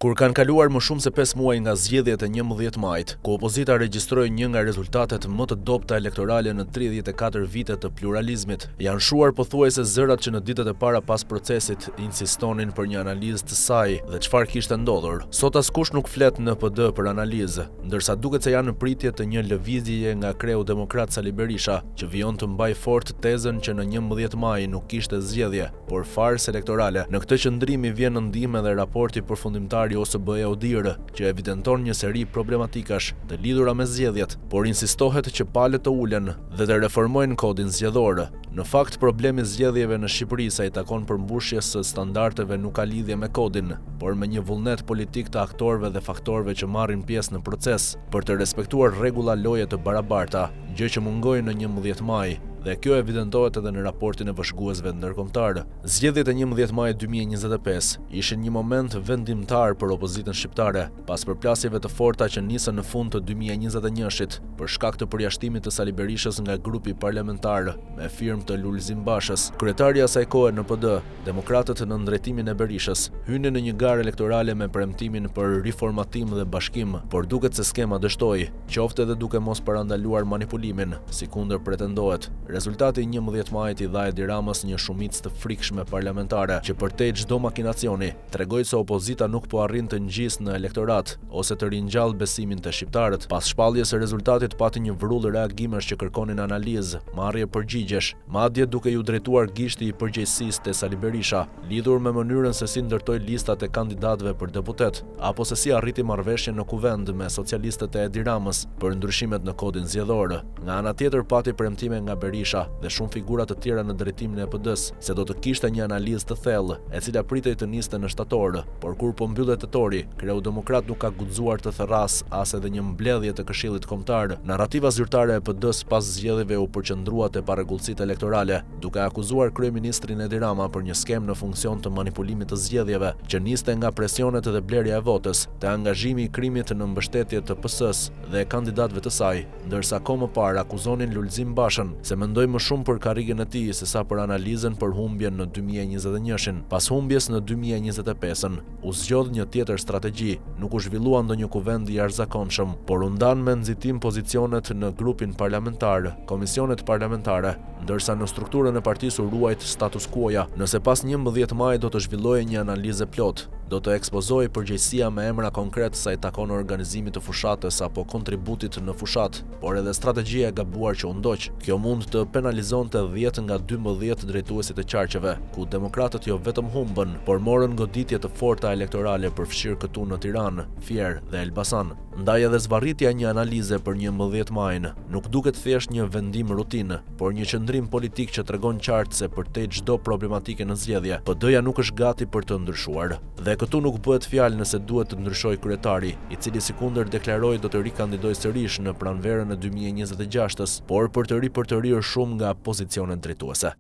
Kur kanë kaluar më shumë se 5 muaj nga zgjedhjet e 11 majit, ku opozita regjistroi një nga rezultatet më të dobta elektorale në 34 vite të pluralizmit, janë shuar pothuajse zërat që në ditët e para pas procesit insistonin për një analizë të saj dhe çfarë kishte ndodhur. Sot askush nuk flet në PD për analizë, ndërsa duket se janë në pritje të një lëvizjeje nga kreu demokrat Sali Berisha, që vijon të mbaj fort tezën që në 11 maj nuk kishte zgjedhje, por farsë elektorale. Në këtë qëndrim i vjen në ndihmë edhe raporti përfundimtar OSBE Odir, që evidenton një seri problematikash të lidhura me zgjedhjet, por insistohet që palët të ulen dhe të reformojnë kodin zgjedhor. Në fakt, problemi zgjedhjeve në Shqipëri sa i takon përmbushjes së standardeve nuk ka lidhje me kodin, por me një vullnet politik të aktorëve dhe faktorëve që marrin pjesë në proces për të respektuar rregulla loje të barabarta, gjë që mungoi në 11 maj. Dhe kjo evidentohet edhe në raportin e vëzhguesve ndërkombëtar. Zgjedhjet e 11 majit 2025 ishin një moment vendimtar për opozitën shqiptare, pas përplasjeve të forta që nisën në fund të 2021-shit për shkak të përjashtimit të Sali Berishës nga grupi parlamentar me firmë të Lulzim Bashës. Kryetari i asaj kohe në PD, demokratët në drejtimin e Berishës, hynë në një garë elektorale me premtimin për riformatim dhe bashkim, por duket se skema dështoi, qoftë edhe duke mos parandaluar manipulimin, sikundër pretendohet. Rezultati i 11 majit i dha Edi Ramës një shumicë të frikshme parlamentare, që përtej çdo makinacioni tregoi se opozita nuk po arrin të ngjisë në elektorat ose të ringjall besimin te shqiptarët. Pas shpalljes së rezultatit pati një vrull reagimesh që kërkonin analizë, marrje përgjigjesh, madje duke ju drejtuar gishti i përgjegjësisë te Sali Berisha, lidhur me mënyrën se si ndërtoi listat e kandidatëve për deputet, apo se si arriti marrëveshje në kuvend me socialistët e Edi Ramës për ndryshimet në kodin zgjedhor. Nga ana tjetër pati premtime nga Berisha dhe shumë figura të tjera në drejtimin e PD-s se do të kishte një analizë të thellë, e cila pritej të niste në shtator, por kur po mbyllet tetori, kreu demokrat nuk ka guxuar të therras as edhe një mbledhje të Këshillit Kombëtar. Narrativa zyrtare e PD-s pas zgjedhjeve u përqendrua te parregullsitë elektorale, duke akuzuar kryeministrin Edi Rama për një skemë në funksion të manipulimit të zgjedhjeve, që niste nga presionet dhe blerja e votës, te angazhimi i krimit në mbështetje të PS-s dhe kandidatëve të saj, ndërsa kohë më parë akuzonin Lulzim Bashën se mendoi më shumë për karrierën e tij se sa për analizën për humbjen në 2021-shin. Pas humbjes në 2025-ën, u zgjodh një tjetër strategji, nuk u zhvillua ndonjë kuvend i jashtëzakonshëm, por u ndan me nxitim pozicionet në grupin parlamentar, komisionet parlamentare, ndërsa në strukturën e partisë u ruajt status quo-ja. Nëse pas 11 maj do të zhvillohej një analizë plot, do të ekspozohej përgjegjësia me emra konkret sa i takon organizimit të fushatës apo kontributit në fushat, por edhe strategjia e gabuar që u ndoq. Kjo mund të penalizonte 10 nga 12 drejtuesit e qarqeve, ku demokratët jo vetëm humbën, por morën goditje të forta elektorale përfshirë këtu në Tiranë, Fier dhe Elbasan. Ndaj edhe zvarritja një analize për 11 majin nuk duket thjesht një vendim rutinë, por një qëndrim politik që tregon qartë se përtej çdo problematike në zgjedhje, PD-ja nuk është gati për të ndryshuar. Dhe këtu nuk bëhet fjalë nëse duhet të ndryshojë kryetari, i cili sikundër deklaroi do të rikandidojë sërish në pranverën e 2026-s, por për të rirë shumë nga pozicionet drejtuese.